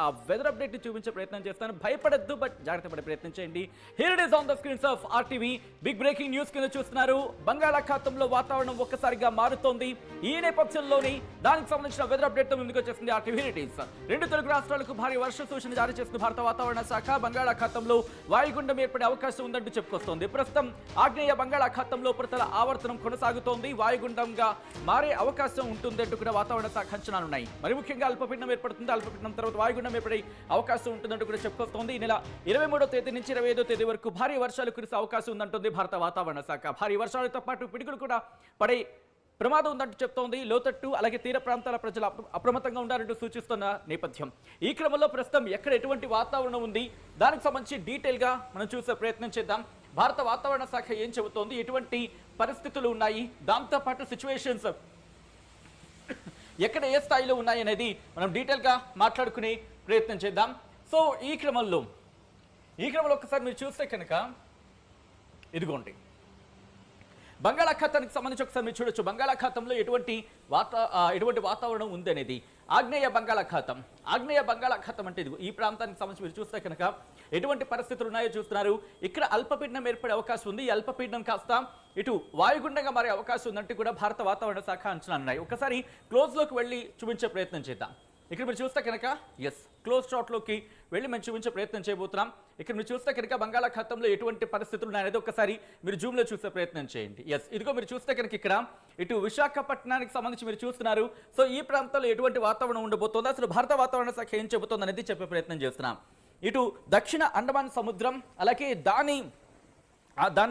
ఆ weather update ని చూపించే ప్రయత్నం చేస్తాను. భయపడద్దు, బట్ జాగ్రత్త పడే ప్రయత్నం చేయండి. Here it is on the screens of RTV. Big breaking news కింద చూస్తున్నారు. బంగాళాఖాతంలో వాతావరణం ఒక్కసారిగా మారుతోంది. ఈ నేపథ్యంలోని దానికి సంబంధించిన వెదర్ అప్డేట్ తో ముందుకు వచ్చేసింది ఆర్టీవీ. Here it is. రెండు తెలుగు రాష్ట్రాలకు భారీ వర్ష సూచన జారీ చేసిన భారత వాతావరణ శాఖ బంగాళాఖాతంలో వాయుగుండం ఏర్పడే అవకాశం ఉందంటూ చెప్పుకొస్తోంది. ప్రస్తుతం ఆగ్నేయ బంగాళాఖాతంలో ఉపరితల ఆవర్తనం కొనసాగుతోంది. వాయుగుండంగా మారే అవకాశం ఉంటుందంటూ కూడా వాతావరణ శాఖ అంచనాలున్నాయి. మరి ముఖ్యంగా అల్పపీడనం ఏర్పడుతుంది. అల్పపీడనం తర్వాత వాయుగుండం ఏర్పడే అవకాశం ఉంటుందంటూ కూడా చెప్పుకొస్తోంది. ఈ నెల 23వ తేదీ నుంచి 25వ తేదీ వరకు భారీ వర్షాలు కురిసే అవకాశం ఉందంటుంది భారత వాతావరణ శాఖ. భారీ వర్షాలతో పాటు పిడుగులు కూడా పడే ప్రమాదం ఉందంటూ చెప్తోంది. లోతట్టు అలాగే తీర ప్రాంతాల ప్రజలు అప్రమత్తంగా ఉండాలంటూ సూచిస్తున్న నేపథ్యం. ఈ క్రమంలో ప్రస్తుతం ఎక్కడ ఎటువంటి వాతావరణం ఉంది దానికి సంబంధించి డీటెయిల్గా మనం చూసే ప్రయత్నం చేద్దాం. భారత వాతావరణ శాఖ ఏం చెబుతోంది, ఎటువంటి పరిస్థితులు ఉన్నాయి, దాంతోపాటు సిచ్యువేషన్స్ ఎక్కడ ఏ స్థాయిలో ఉన్నాయి అనేది మనం డీటెయిల్గా మాట్లాడుకునే ప్రయత్నం చేద్దాం. సో ఈ క్రమంలో ఒకసారి మీరు చూస్తే కనుక ఇదిగోండి బంగాళాఖాతానికి సంబంధించి ఒకసారి మీరు చూడొచ్చు. బంగాళాఖాతంలో ఎటువంటి వాతావరణం ఉంది అనేది. ఆగ్నేయ బంగాళాఖాతం అంటే ఇదిగో ఈ ప్రాంతానికి సంబంధించి మీరు చూస్తే కనుక ఎటువంటి పరిస్థితులు ఉన్నాయో చూస్తున్నారు. ఇక్కడ అల్పపీడనం ఏర్పడే అవకాశం ఉంది. ఈ అల్పపీడనం కాస్త ఇటు వాయుగుండంగా మారే అవకాశం ఉందంటే కూడా భారత వాతావరణ శాఖ అంచనా ఉన్నాయి. ఒకసారి క్లోజ్లోకి వెళ్ళి చూపించే ప్రయత్నం చేద్దాం. ఇక్కడ మీరు చూస్తే కనుక క్లోజ్ షాట్లోకి వెళ్ళి మేము చూపించే ప్రయత్నం చేయబోతున్నాం. ఇక్కడ మీరు చూస్తే కనుక బంగాళాఖాతంలో ఎటువంటి పరిస్థితులు ఉన్నాయనేది ఒకసారి మీరు జూమ్లో చూసే ప్రయత్నం చేయండి. ఇదిగో మీరు చూస్తే కనుక ఇక్కడ ఇటు విశాఖపట్నానికి సంబంధించి మీరు చూస్తున్నారు. సో ఈ ప్రాంతంలో ఎటువంటి వాతావరణం ఉండబోతుందో అసలు భారత వాతావరణ శాఖ ఏం చెబుతుంది అనేది చెప్పే ప్రయత్నం చేస్తున్నాం. ఇటు దక్షిణ అండమాన్ సముద్రం అలాగే దాన్ని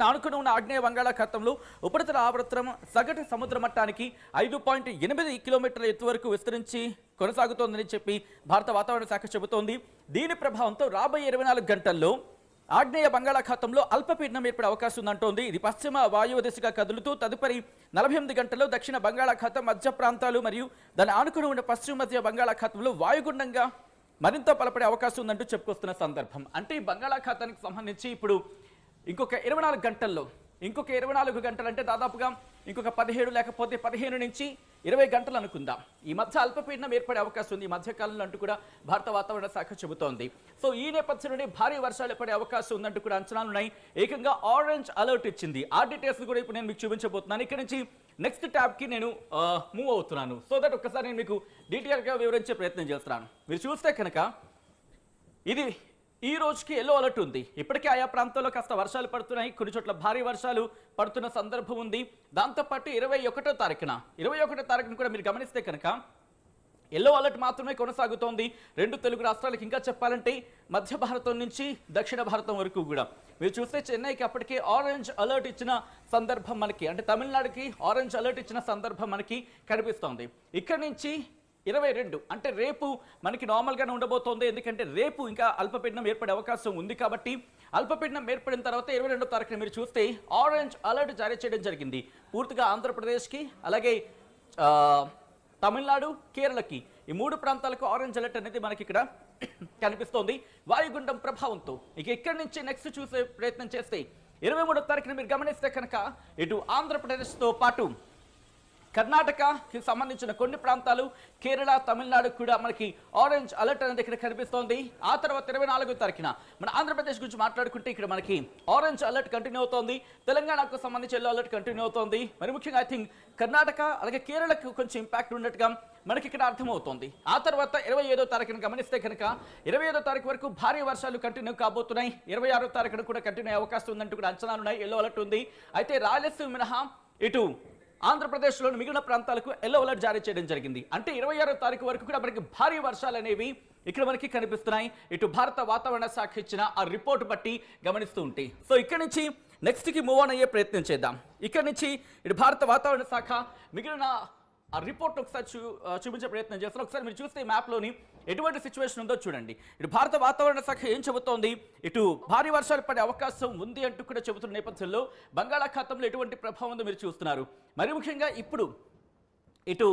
ఆనుకుని ఉన్న ఆగ్నేయ బంగాళాఖాతంలో ఉపరితల ఆవర్తనం సగటు సముద్ర మట్టానికి 5.8 కిలోమీటర్ల ఎత్తు వరకు విస్తరించి కొనసాగుతోందని చెప్పి భారత వాతావరణ శాఖ చెబుతోంది. దీని ప్రభావంతో రాబోయే 24 గంటల్లో ఆగ్నేయ బంగాళాఖాతంలో అల్పపీడనం ఏర్పడే అవకాశం ఉందంటోంది. ఇది పశ్చిమ వాయువ దిశగా కదులుతూ తదుపరి 48 గంటల్లో దక్షిణ బంగాళాఖాతం మధ్య ప్రాంతాలు మరియు దాన్ని ఆనుకుని ఉన్న పశ్చిమ మధ్య బంగాళాఖాతంలో వాయుగుండంగా మరింత బలపడే అవకాశం ఉందంటూ చెప్పుకొస్తున్న సందర్భం. అంటే ఈ బంగాళాఖాతానికి సంబంధించి ఇప్పుడు ఇంకొక 24 గంటలు అంటే దాదాపుగా ఇంకొక 17 లేకపోతే 15 నుంచి 20 గంటలు అనుకుందాం. ఈ మధ్య అల్పపీడనం ఏర్పడే అవకాశం ఉంది ఈ మధ్యకాలంలో అంటూ కూడా భారత వాతావరణ శాఖ చెబుతోంది. సో ఈ నేపథ్యంలోనే భారీ వర్షాలు పడే అవకాశం ఉందంటూ కూడా అంచనాలు ఉన్నాయి. ఏకంగా ఆరెంజ్ అలర్ట్ ఇచ్చింది. ఆ డీటెయిల్స్ కూడా ఇప్పుడు నేను మీకు చూపించబోతున్నాను. ఇక్కడ నుంచి నెక్స్ట్ ట్యాబ్కి నేను మూవ్ అవుతున్నాను. సో దట్ ఒక్కసారి నేను మీకు డీటెయిల్గా వివరించే ప్రయత్నం చేస్తున్నాను. మీరు చూస్తే కనుక ఇది ఈ రోజుకి ఎల్లో అలర్ట్ ఉంది. ఇప్పటికే ఆయా ప్రాంతాల్లో కాస్త వర్షాలు పడుతున్నాయి. కొన్ని చోట్ల భారీ వర్షాలు పడుతున్న సందర్భం ఉంది. దాంతోపాటు 21వ తారీఖున కూడా మీరు గమనిస్తే కనుక ఎల్లో అలర్ట్ మాత్రమే కొనసాగుతోంది. రెండు తెలుగు రాష్ట్రాలకు ఇంకా చెప్పాలంటే మధ్య భారతం నుంచి దక్షిణ భారతం వరకు కూడా మీరు చూస్తే చెన్నైకి అప్పటికే ఆరెంజ్ అలర్ట్ ఇచ్చిన సందర్భం మనకి, అంటే తమిళనాడుకి ఆరెంజ్ అలర్ట్ ఇచ్చిన సందర్భం మనకి కనిపిస్తోంది. ఇక్కడ నుంచి 22 అంటే రేపు మనకి నార్మల్గానే ఉండబోతోంది. ఎందుకంటే రేపు ఇంకా అల్పపీడనం ఏర్పడే అవకాశం ఉంది కాబట్టి అల్పపీడనం ఏర్పడిన తర్వాత 22వ తారీఖున మీరు చూస్తే ఆరెంజ్ అలర్ట్ జారీ చేయడం జరిగింది. పూర్తిగా ఆంధ్రప్రదేశ్కి అలాగే తమిళనాడు కేరళకి ఈ 3 ప్రాంతాలకు ఆరెంజ్ అలర్ట్ అనేది మనకి ఇక్కడ కనిపిస్తోంది వాయుగుండం ప్రభావంతో. ఇక ఇక్కడి నుంచి నెక్స్ట్ చూసే ప్రయత్నం చేస్తే 23వ తారీఖున మీరు గమనిస్తే కనుక ఇటు ఆంధ్రప్రదేశ్తో పాటు కర్ణాటకకి సంబంధించిన కొన్ని ప్రాంతాలు కేరళ తమిళనాడు కూడా మనకి ఆరెంజ్ అలర్ట్ అనేది ఇక్కడ కనిపిస్తోంది. ఆ తర్వాత 24వ తారీఖున మన ఆంధ్రప్రదేశ్ గురించి మాట్లాడుకుంటే ఇక్కడ మనకి ఆరెంజ్ అలర్ట్ కంటిన్యూ అవుతోంది. తెలంగాణకు సంబంధించి ఎల్లో అలర్ట్ కంటిన్యూ అవుతోంది. మరి ముఖ్యంగా ఐ థింక్ కర్ణాటక అలాగే కేరళకు కొంచెం ఇంపాక్ట్ ఉన్నట్టుగా మనకి ఇక్కడ అర్థమవుతోంది. ఆ తర్వాత 25వ తారీఖున గమనిస్తే కనుక 25వ తారీఖు వరకు భారీ వర్షాలు కంటిన్యూ కాబోతున్నాయి. 26వ తారీఖున కూడా కంటిన్యూ అయ్యే అవకాశం ఉందంటూ కూడా అంచనాలు ఉన్నాయి. ఎల్లో అలర్ట్ ఉంది. అయితే రాయలసీమ మినహా ఇటు ఆంధ్రప్రదేశ్లోని మిగిలిన ప్రాంతాలకు ఎల్లో అలర్ట్ జారీ చేయడం జరిగింది. అంటే 26వ తారీఖు వరకు కూడా మనకి భారీ వర్షాలు అనేవి ఇక్కడ మనకి కనిపిస్తున్నాయి. ఇటు భారత వాతావరణ శాఖ ఇచ్చిన ఆ రిపోర్ట్ బట్టి గమనిస్తూ ఉంటే. సో ఇక్కడ నుంచి నెక్స్ట్కి మూవ్ ఆన్ అయ్యే ప్రయత్నం చేద్దాం. ఇక్కడ నుంచి ఇటు భారత వాతావరణ శాఖ మిగిలిన ఆ రిపోర్ట్ ఒకసారి చూపించే ప్రయత్నం చేస్తాను. ఒకసారి మీరు చూస్తే ఈ మ్యాప్లోని ఎటువంటి సిచ్యువేషన్ ఉందో చూడండి. ఇటు భారత వాతావరణ శాఖ ఏం చెబుతోంది, ఇటు భారీ వర్షాలు పడే అవకాశం ఉంది అంటూ కూడా చెబుతున్న నేపథ్యంలో బంగాళాఖాతంలో ఎటువంటి ప్రభావం ఉందో మీరు చూస్తున్నారు. మరి ముఖ్యంగా ఇప్పుడు ఇటు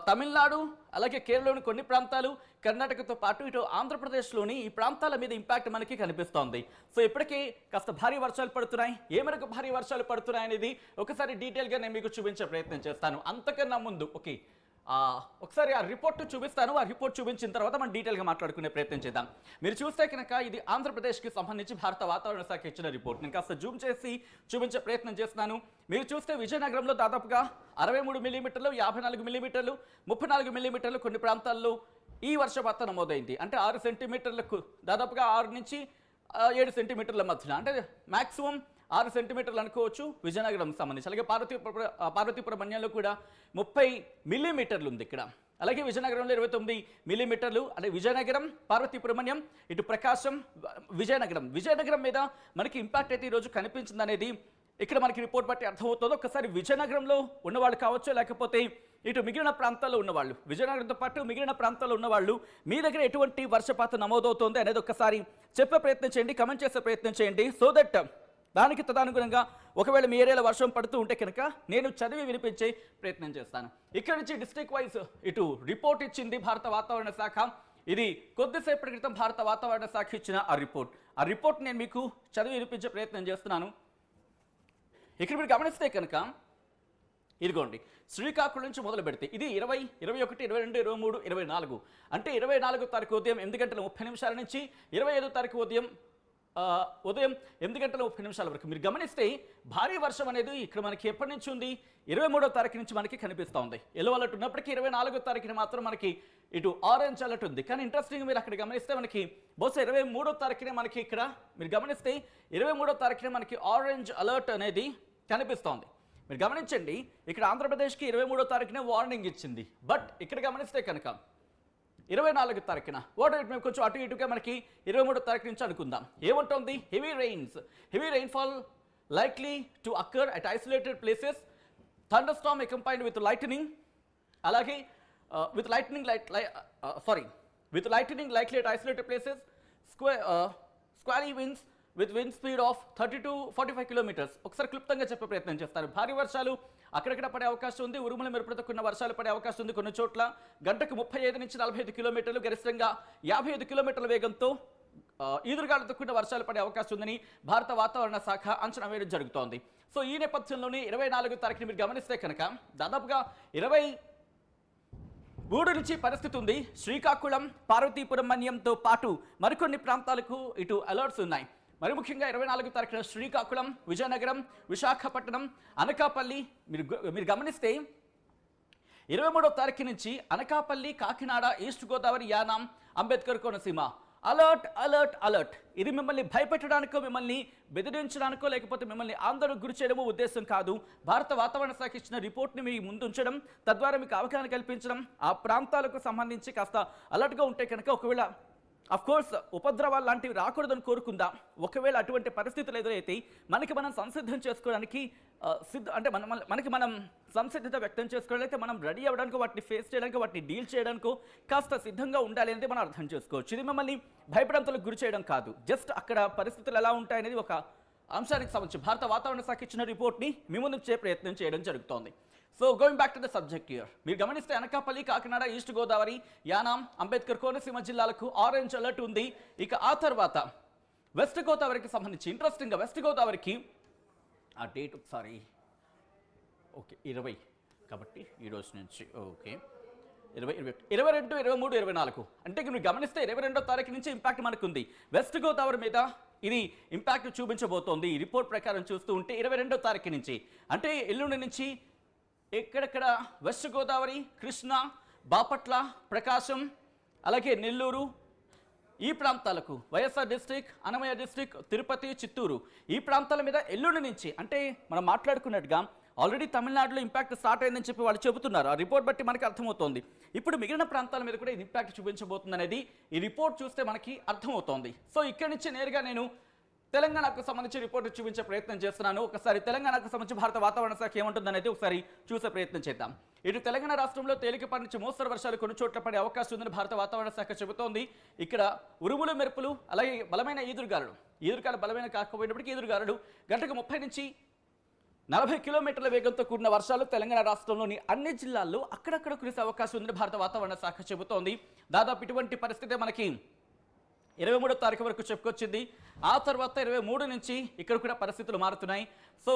తమిళనాడు అలాగే కేరళలోని కొన్ని ప్రాంతాలు కర్ణాటకతో పాటు ఇటు ఆంధ్రప్రదేశ్లోని ఈ ప్రాంతాల మీద ఇంపాక్ట్ మనకి కనిపిస్తోంది. సో ఇప్పటికే కాస్త భారీ వర్షాలు పడుతున్నాయి. ఏ మేరకు భారీ వర్షాలు పడుతున్నాయి అనేది ఒకసారి డీటెయిల్గా నేను మీకు చూపించే ప్రయత్నం చేస్తాను. అంతకన్నా ముందు ఒకసారి ఆ రిపోర్ట్ చూపిస్తాను. ఆ రిపోర్ట్ చూపించిన తర్వాత మనం డీటెయిల్గా మాట్లాడుకునే ప్రయత్నం చేద్దాం. మీరు చూస్తే కనుక ఇది ఆంధ్రప్రదేశ్కి సంబంధించి భారత వాతావరణ శాఖ ఇచ్చిన రిపోర్ట్. నేను కాస్త జూమ్ చేసి చూపించే ప్రయత్నం చేస్తున్నాను. మీరు చూస్తే విజయనగరంలో దాదాపుగా 63 మిల్లీమీటర్లు, 54 మిల్లీమీటర్లు, 34 మిల్లీమీటర్లు కొన్ని ప్రాంతాల్లో ఈ వర్షపాతం నమోదైంది. అంటే 6 సెంటీమీటర్లకు దాదాపుగా 6 నుంచి 7 సెంటీమీటర్ల మధ్యన, అంటే మాక్సిమం 6 సెంటీమీటర్లు అనుకోవచ్చు విజయనగరం సంబంధించి. అలాగే పార్వతీపురం మన్యంలో కూడా 30 మిల్లీమీటర్లు ఉంది ఇక్కడ. అలాగే విజయనగరంలో 29 మిల్లీమీటర్లు. అంటే విజయనగరం, పార్వతీపురం మన్యం, ఇటు ప్రకాశం, విజయనగరం మీద మనకి ఇంపాక్ట్ అయితే ఈరోజు కనిపించింది అనేది ఇక్కడ మనకి రిపోర్ట్ బట్టి అర్థమవుతుందో. ఒకసారి విజయనగరంలో ఉన్నవాళ్ళు కావచ్చు, లేకపోతే ఇటు మిగిలిన ప్రాంతాల్లో ఉన్నవాళ్ళు, విజయనగరంతో పాటు మిగిలిన ప్రాంతాల్లో ఉన్నవాళ్ళు మీ దగ్గర ఎటువంటి వర్షపాతం నమోదవుతోంది అనేది ఒక్కసారి చెప్పే ప్రయత్నం చేయండి, కమెంట్ చేసే ప్రయత్నం చేయండి. సో దట్ దానికి తదనుగుణంగా ఒకవేళ మీ ఏరియాలో వర్షం పడుతూ ఉంటే కనుక నేను చదివి వినిపించే ప్రయత్నం చేస్తాను. ఇక్కడ నుంచి డిస్ట్రిక్ట్ వైజ్ ఇటు రిపోర్ట్ ఇచ్చింది భారత వాతావరణ శాఖ. ఇది కొద్దిసేపటి క్రితం భారత వాతావరణ శాఖ ఇచ్చిన ఆ రిపోర్ట్ నేను మీకు చదివి వినిపించే ప్రయత్నం చేస్తున్నాను. ఇక్కడ మీరు గమనిస్తే కనుక ఇదిగోండి, శ్రీకాకుళం నుంచి మొదలు పెడితే ఇది 20, 21, 22, 23, 24, అంటే 24వ తారీఖు ఉదయం 8 గంటల 30 నిమిషాల నుంచి 25వ తారీఖు ఉదయం 8 గంటల 30 నిమిషాల వరకు మీరు గమనిస్తే భారీ వర్షం అనేది ఇక్కడ మనకి ఎప్పటి నుంచి ఉంది, 23వ తారీఖు నుంచి మనకి కనిపిస్తూ ఉంది. ఎల్లో అలర్ట్ ఉన్నప్పటికీ 24వ తారీఖున మాత్రం మనకి ఇటు ఆరెంజ్ అలర్ట్ ఉంది. కానీ ఇంట్రెస్టింగ్ మీరు అక్కడ గమనిస్తే మనకి బహుశా 23వ తారీఖునే మనకి ఇక్కడ మీరు గమనిస్తే 23వ తారీఖునే మనకి ఆరెంజ్ అలర్ట్ అనేది కనిపిస్తోంది. మీరు గమనించండి, ఇక్కడ ఆంధ్రప్రదేశ్కి 23వ తారీఖునే వార్నింగ్ ఇచ్చింది. బట్ ఇక్కడ గమనిస్తే కనుక 24 తారీఖున మేము కొంచెం అటు ఇటుగా మనకి 23వ తారీఖు నుంచి అనుకుందాం. ఏముంటుంది? Heavy rainfall likely to occur at isolated places, thunder storm accompanied with lightning, అలాగే with lightning likely at isolated places, squally winds with wind speed of 30 to 45 kilometres. ఒకసారి క్లుప్తంగా చెప్పే ప్రయత్నం చేస్తారు. భారీ వర్షాలు అక్కడక్కడ పడే అవకాశం ఉంది. ఉరుముల మెరుపులతో కూడిన వర్షాలు పడే అవకాశం ఉంది. కొన్ని చోట్ల గంటకు 35 నుంచి 45 కిలోమీటర్లు, గరిష్టంగా 55 కిలోమీటర్ల వేగంతో ఈదురుగాలులతో కూడిన వర్షాలు పడే అవకాశం ఉందని భారత వాతావరణ శాఖ అంచనా వేయడం జరుగుతోంది. సో ఈ నేపథ్యంలోనే 24వ తారీఖుని మీరు గమనిస్తే కనుక దాదాపుగా 23 నుంచి పరిస్థితి ఉంది. శ్రీకాకుళం, పార్వతీపురం మన్యంతో పాటు మరికొన్ని ప్రాంతాలకు ఇటు అలర్ట్స్ ఉన్నాయి. మరి ముఖ్యంగా 24వ తారీఖున శ్రీకాకుళం, విజయనగరం, విశాఖపట్నం, అనకాపల్లి మీరు గమనిస్తే 23వ తారీఖు నుంచి Anakapalli, Kakinada, east Godavari, Yanam, Ambedkar Konaseema alert alert alert. ఇది మిమ్మల్ని భయపెట్టడానికో, మిమ్మల్ని బెదిరించడానికో, లేకపోతే మిమ్మల్ని ఆందోళనకు గురి చేయడమో ఉద్దేశం కాదు. భారత వాతావరణ శాఖ ఇచ్చిన రిపోర్ట్ని మీ ముందు ఉంచడం, తద్వారా మీకు అవగాహన కల్పించడం, ఆ ప్రాంతాలకు సంబంధించి కాస్త అలర్ట్గా ఉంటే కనుక ఒకవేళ కోర్స్ ఉపద్రవాలు లాంటివి రాకూడదని కోరుకుందాం. ఒకవేళ అటువంటి పరిస్థితులు ఎదురైతే మనం సంసిద్ధం చేసుకోవడానికి అంటే మనం సంసిద్ధత వ్యక్తం చేసుకోవడానికి, మనం రెడీ అవ్వడానికి, వాటిని ఫేస్ చేయడానికి, వాటిని డీల్ చేయడానికో కాస్త సిద్ధంగా ఉండాలి అనేది మనం అర్థం చేసుకోవచ్చు. ఇది మిమ్మల్ని భయపడంతలకు గురి చేయడం కాదు. జస్ట్ అక్కడ పరిస్థితులు ఎలా ఉంటాయనేది ఒక అంశానికి సంబంధించి భారత వాతావరణ శాఖ ఇచ్చిన రిపోర్ట్ని మీ ముందు ప్రయత్నం చేయడం జరుగుతోంది. So going back to the subject here, మీరు గమనిస్తే అనకాపల్లి, కాకినాడ, ఈస్ట్ గోదావరి, యానాం, అంబేద్కర్ కోనసీమ జిల్లాలకు ఆరెంజ్ అలర్ట్ ఉంది. ఇక ఆ తర్వాత వెస్ట్ గోదావరికి సంబంధించి ఇంట్రెస్టింగ్గా వెస్ట్ గోదావరికి ఆ డేట్ ఒకసారి 20 కాబట్టి ఈ రోజు నుంచి 20, 21, 22, 23, 24 అంటే మీరు గమనిస్తే 22వ తారీఖు నుంచి ఇంపాక్ట్ మనకు ఉంది. వెస్ట్ గోదావరి మీద ఇది ఇంపాక్ట్ చూపించబోతోంది. ఈ రిపోర్ట్ ప్రకారం చూస్తూ ఉంటే 22వ తారీఖు నుంచి, అంటే ఎల్లుండి నుంచి ఎక్కడెక్కడ వెస్ట్ గోదావరి, కృష్ణా, బాపట్ల, ప్రకాశం, అలాగే నెల్లూరు, ఈ ప్రాంతాలకు వైఎస్ఆర్ డిస్ట్రిక్ట్, అన్నమయ్య డిస్ట్రిక్ట్, తిరుపతి, చిత్తూరు ఈ ప్రాంతాల మీద ఎల్లుండి నుంచి, అంటే మనం మాట్లాడుకున్నట్టుగా ఆల్రెడీ తమిళనాడులో ఇంపాక్ట్ స్టార్ట్ అయిందని చెప్పి వాళ్ళు చెబుతున్నారు. ఆ రిపోర్ట్ బట్టి మనకి అర్థమవుతోంది. ఇప్పుడు మిగిలిన ప్రాంతాల మీద కూడా ఇది ఇంపాక్ట్ చూపించబోతుంది అనేది ఈ రిపోర్ట్ చూస్తే మనకి అర్థమవుతోంది. సో ఇక్కడి నుంచి నేరుగా నేను తెలంగాణకు సంబంధించి రిపోర్ట్ చూపించే ప్రయత్నం చేస్తున్నాను. ఒకసారి తెలంగాణకు సంబంధించి భారత వాతావరణ శాఖ ఏమంటుందనేది ఒకసారి చూసే ప్రయత్నం చేద్దాం. ఇటు తెలంగాణ రాష్ట్రంలో తేలికపాటి నుంచి మోస్తరు వర్షాలు కొన్ని చోట్ల పడే అవకాశం ఉందని భారత వాతావరణ శాఖ చెబుతోంది. ఇక్కడ ఉరుములు, మెరుపులు, అలాగే బలమైన ఈదురుగాలులు బలమైన కాకపోయినప్పటికీ ఈదురుగాలులు గంటకు 30 నుంచి 40 కిలోమీటర్ల వేగంతో కూడిన వర్షాలు తెలంగాణ రాష్ట్రంలోని అన్ని జిల్లాల్లో అక్కడక్కడ కురిసే అవకాశం ఉందని భారత వాతావరణ శాఖ చెబుతోంది. దాదాపు ఇటువంటి పరిస్థితి మనకి 23వ తారీఖు వరకు చెప్పుకొచ్చింది. ఆ తర్వాత 23 నుంచి ఇక్కడ కూడా పరిస్థితులు మారుతున్నాయి. సో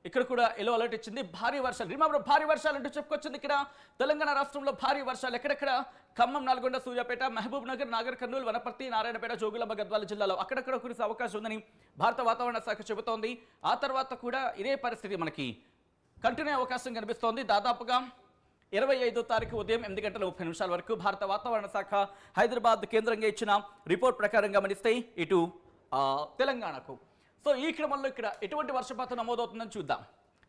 ఇక్కడ కూడా ఎల్లో అలర్ట్ ఇచ్చింది. భారీ వర్షాలు, రిమెంబర్ భారీ వర్షాలు అంటూ చెప్పుకొచ్చింది. ఇక్కడ తెలంగాణ రాష్ట్రంలో భారీ వర్షాలు ఎక్కడెక్కడ ఖమ్మం, నల్గొండ, సూర్యాపేట, మహబూబ్ నగర్, నాగర్ కర్నూలు, వనపర్తి, నారాయణపేట, జోగులాంబ, గద్వాల జిల్లాలో అక్కడక్కడ కురిసే అవకాశం ఉందని భారత వాతావరణ శాఖ చెబుతోంది. ఆ తర్వాత కూడా ఇదే పరిస్థితి మనకి కంటిన్యూ అవకాశం కనిపిస్తోంది. దాదాపుగా 25వ తారీఖు ఉదయం 8:30 వరకు భారత వాతావరణ శాఖ హైదరాబాద్ కేంద్రంగా ఇచ్చిన రిపోర్ట్ ప్రకారం గమనిస్తే ఇటు తెలంగాణకు. సో ఈ క్రమంలో ఇక్కడ ఎటువంటి వర్షపాతం నమోదవుతుందని చూద్దాం.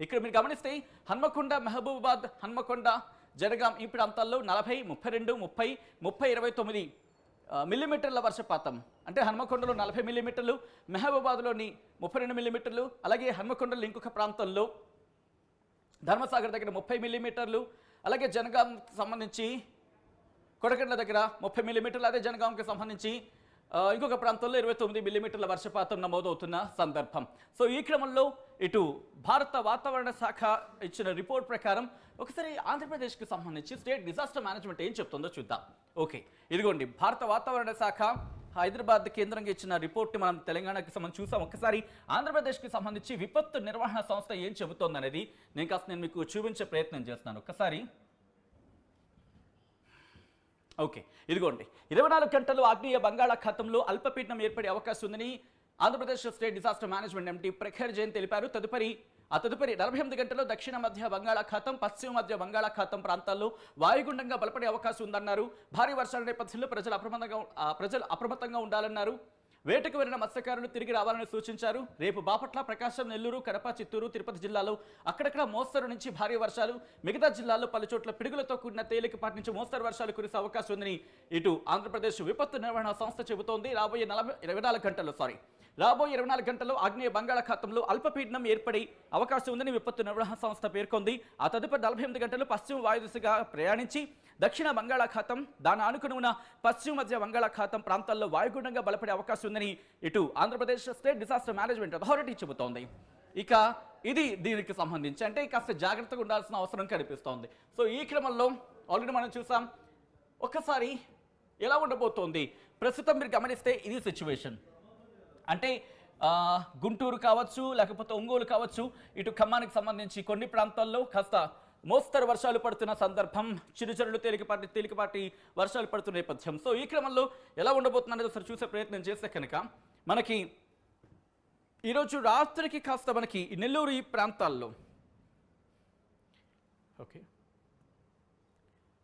ఇక్కడ మీరు గమనిస్తే హన్మకొండ, మహబూబాబాద్, హన్మకొండ, జనగాం ఈ ప్రాంతాల్లో 40, 32, 30, 29 మిల్లీమీటర్ల వర్షపాతం. అంటే హన్మకొండలో 40 మిల్లీమీటర్లు, మహబూబాబాద్లోని 32 మిల్లీమీటర్లు, అలాగే హన్మకొండలో ఇంకొక ప్రాంతంలో ధర్మసాగర్ దగ్గర 30 మిల్లీమీటర్లు, అలాగే జనగాం సంబంధించి కొడకండ్ల దగ్గర 30 మిల్లీమీటర్లు, అదే జనగాంకి సంబంధించి ఇంకొక ప్రాంతంలో 29 మిల్లీమీటర్ల వర్షపాతం నమోదవుతున్న సందర్భం. సో ఈ క్రమంలో ఇటు భారత వాతావరణ శాఖ ఇచ్చిన రిపోర్ట్ ప్రకారం ఒకసారి ఆంధ్రప్రదేశ్కి సంబంధించి స్టేట్ డిజాస్టర్ మేనేజ్మెంట్ ఏం చెప్తుందో చూద్దాం. ఓకే, ఇదిగోండి భారత వాతావరణ శాఖ హైదరాబాద్ కేంద్రంగా ఇచ్చిన రిపోర్ట్ని మనం తెలంగాణకి సంబంధించి చూసాం. ఒకసారి ఆంధ్రప్రదేశ్కి సంబంధించి విపత్తు నిర్వహణ సంస్థ ఏం చెబుతోంది అనేది నేను మీకు చూపించే ప్రయత్నం చేస్తున్నాను. ఒకసారి ఓకే, ఇదిగోండి 24 గంటలు ఆగ్నేయ బంగాళాఖాతంలో అల్పపీడనం ఏర్పడే అవకాశం ఉందని Andhra Pradesh state disaster management empty Prakhar Jain తెలిపారు. తదుపరి 48 గంటల్లో దక్షిణ మధ్య బంగాళాఖాతం, పశ్చిమ మధ్య బంగాళాఖాతం ప్రాంతాల్లో వాయుగుండంగా బలపడే అవకాశం ఉందన్నారు. భారీ వర్షాల నేపథ్యంలో ప్రజలు అప్రమత్తంగా ఉండాలన్నారు. వేటకు వెళ్లిన మత్స్యకారులు తిరిగి రావాలని సూచించారు. రేపు బాపట్ల, ప్రకాశం, నెల్లూరు, కడప, చిత్తూరు, తిరుపతి జిల్లాలో అక్కడక్కడ మోస్తరు నుంచి భారీ వర్షాలు, మిగతా జిల్లాల్లో పలుచోట్ల పిడుగులతో కూడిన తేలికపాటి నుంచి మోస్తరు వర్షాలు కురిసే అవకాశం ఉందని ఇటు ఆంధ్రప్రదేశ్ విపత్తు నిర్వహణ సంస్థ చెబుతోంది. రాబోయే 24 గంటల్లో ఆగ్నేయ బంగాళాఖాతంలో అల్పపీడనం ఏర్పడే అవకాశం ఉందని విపత్తు నిర్వహణ సంస్థ పేర్కొంది. ఆ తదుపరి 48 గంటలు పశ్చిమ వాయుదిశగా ప్రయాణించి దక్షిణ బంగాళాఖాతం, దాని ఆనుకుని ఉన్న పశ్చిమ మధ్య బంగాళాఖాతం ప్రాంతాల్లో వాయుగుండంగా బలపడే అవకాశం ఉందని ఇటు Andhra Pradesh state disaster management authority చెబుతోంది. ఇక ఇది దీనికి సంబంధించి అంటే కాస్త జాగ్రత్తగా ఉండాల్సిన అవసరం కనిపిస్తోంది. సో ఈ క్రమంలో ఆల్రెడీ మనం చూసాం. ఒక్కసారి ఎలా ఉండబోతోంది ప్రస్తుతం మీరు గమనిస్తే ఇది సిచ్యువేషన్. అంటే గుంటూరు కావచ్చు, లేకపోతే ఒంగోలు కావచ్చు, ఇటు ఖమ్మానికి సంబంధించి కొన్ని ప్రాంతాల్లో కాస్త మోస్తరు వర్షాలు పడుతున్న సందర్భం, చిరుచరులు తేలికపాటి వర్షాలు పడుతున్న నేపథ్యం. సో ఈ క్రమంలో ఎలా ఉండబోతుందనేది ఒకసారి చూసే ప్రయత్నం చేస్తే కనుక మనకి ఈరోజు రాత్రికి కాస్త మనకి నెల్లూరు ఈ ప్రాంతాల్లో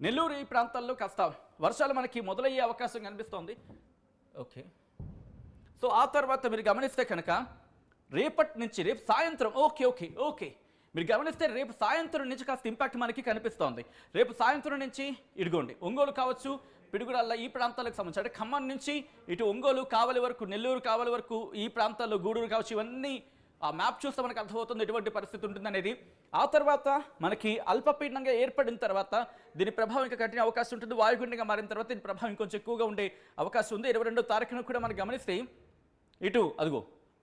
నెల్లూరు ఈ ప్రాంతాల్లో కాస్త వర్షాలు మనకి మొదలయ్యే అవకాశం కనిపిస్తోంది. ఓకే, సో ఆ తర్వాత మీరు గమనిస్తే కనుక రేపటి నుంచి రేపు సాయంత్రం ఓకే మీరు గమనిస్తే రేపు సాయంత్రం నుంచి కాస్త ఇంపాక్ట్ మనకి కనిపిస్తోంది. రేపు సాయంత్రం నుంచి ఇదిగోండి ఒంగోలు కావచ్చు, పిడుగురాళ్ళ ఈ ప్రాంతాలకు సంబంధించి అంటే ఖమ్మం నుంచి ఇటు ఒంగోలు, కావలి వరకు, నెల్లూరు, కావలి వరకు ఈ ప్రాంతాల్లో గూడూరు కావచ్చు, ఇవన్నీ ఆ మ్యాప్ చూస్తే మనకు అర్థమవుతుంది ఎటువంటి పరిస్థితి ఉంటుందనేది. ఆ తర్వాత మనకి అల్పపీడనంగా ఏర్పడిన తర్వాత దీని ప్రభావం ఇంకా కట్టిన అవకాశం ఉంటుంది. వాయుగుండంగా మారిన తర్వాత దీని ప్రభావం ఇంకొంచెం ఎక్కువగా ఉండే అవకాశం ఉంది. 22వ తారీఖున కూడా మనం గమనిస్తే ఇటు అదిగో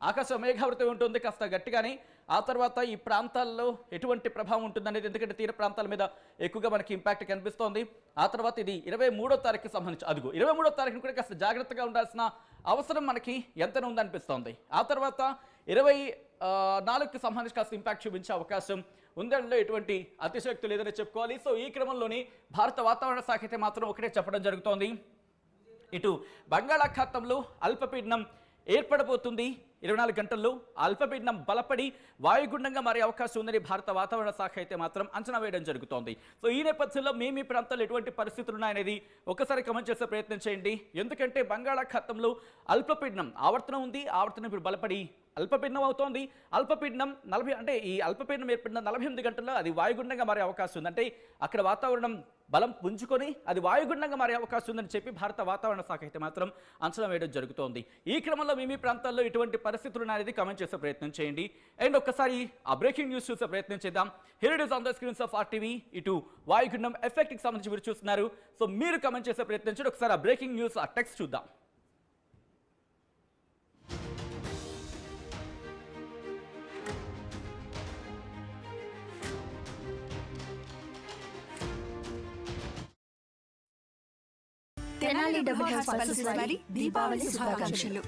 ఆకాశం మేఘావృతం ఉంటుంది కాస్త గట్టిగానే. ఆ తర్వాత ఈ ప్రాంతాల్లో ఎటువంటి ప్రభావం ఉంటుందనేది, ఎందుకంటే తీర ప్రాంతాల మీద ఎక్కువగా మనకి ఇంపాక్ట్ కనిపిస్తోంది. ఆ తర్వాత ఇది 23వ తారీఖుకి సంబంధించి 23వ తారీఖున కూడా కాస్త జాగ్రత్తగా ఉండాల్సిన అవసరం మనకి ఎంతనే ఉందనిపిస్తోంది. ఆ తర్వాత 24కి సంబంధించి కాస్త ఇంపాక్ట్ చూపించే అవకాశం ఉందనలో ఎటువంటి అతిశయోక్తి లేదని చెప్పుకోవాలి. సో ఈ క్రమంలోని భారత వాతావరణ శాఖ అయితే మాత్రం ఒకటే చెప్పడం జరుగుతోంది. ఇటు బంగాళాఖాతంలో అల్పపీడనం ఏర్పడబోతుంది. 24 గంటల్లో అల్పపీడనం బలపడి వాయుగుండంగా మారే అవకాశం ఉందని భారత వాతావరణ శాఖ అయితే మాత్రం అంచనా వేయడం జరుగుతోంది. సో ఈ నేపథ్యంలో మీ ప్రాంతాల్లో ఎటువంటి పరిస్థితులు ఉన్నాయనేది ఒకసారి కమెంట్ చేసే ప్రయత్నం చేయండి. ఎందుకంటే బంగాళాఖాతంలో అల్పపీడనం ఆవర్తనం ఉంది. ఆవర్తనం ఇప్పుడు బలపడి అల్పపీడనం అవుతోంది. అల్పపీడనం 40 అంటే ఈ అల్పపీడనం ఏర్పడిన 48 గంటల్లో అది వాయుగుండంగా మారే అవకాశం ఉంది. అంటే అక్కడ వాతావరణం బలం పుంజుకొని అది వాయుగుండంగా మారే అవకాశం ఉందని చెప్పి భారత వాతావరణ శాఖ అయితే మాత్రం అంచనా వేయడం జరుగుతోంది. ఈ క్రమంలో మీ ప్రాంతాల్లో ఎటువంటి పరిస్థితులు ఉన్నాయనేది కామెంట్ చేసే ప్రయత్నం చేయండి. అండ్ ఒక్కసారి ఆ బ్రేకింగ్ న్యూస్ చూసే ప్రయత్నం చేద్దాం. Here it is on the screens of RTV. ఇటు వాయుగుండం ఎఫెక్ట్కి సంబంధించి మీరు చూస్తున్నారు. సో మీరు కామెంట్ చేసే ప్రయత్నం చేయండి. ఒకసారి ఆ బ్రేకింగ్ న్యూస్ ఆ టెక్స్ట్ చూద్దాం. తెనాలి డబుల్ హెల్త్ పల్సెస్ వారి దీపావళి శుభాకాంక్షలు.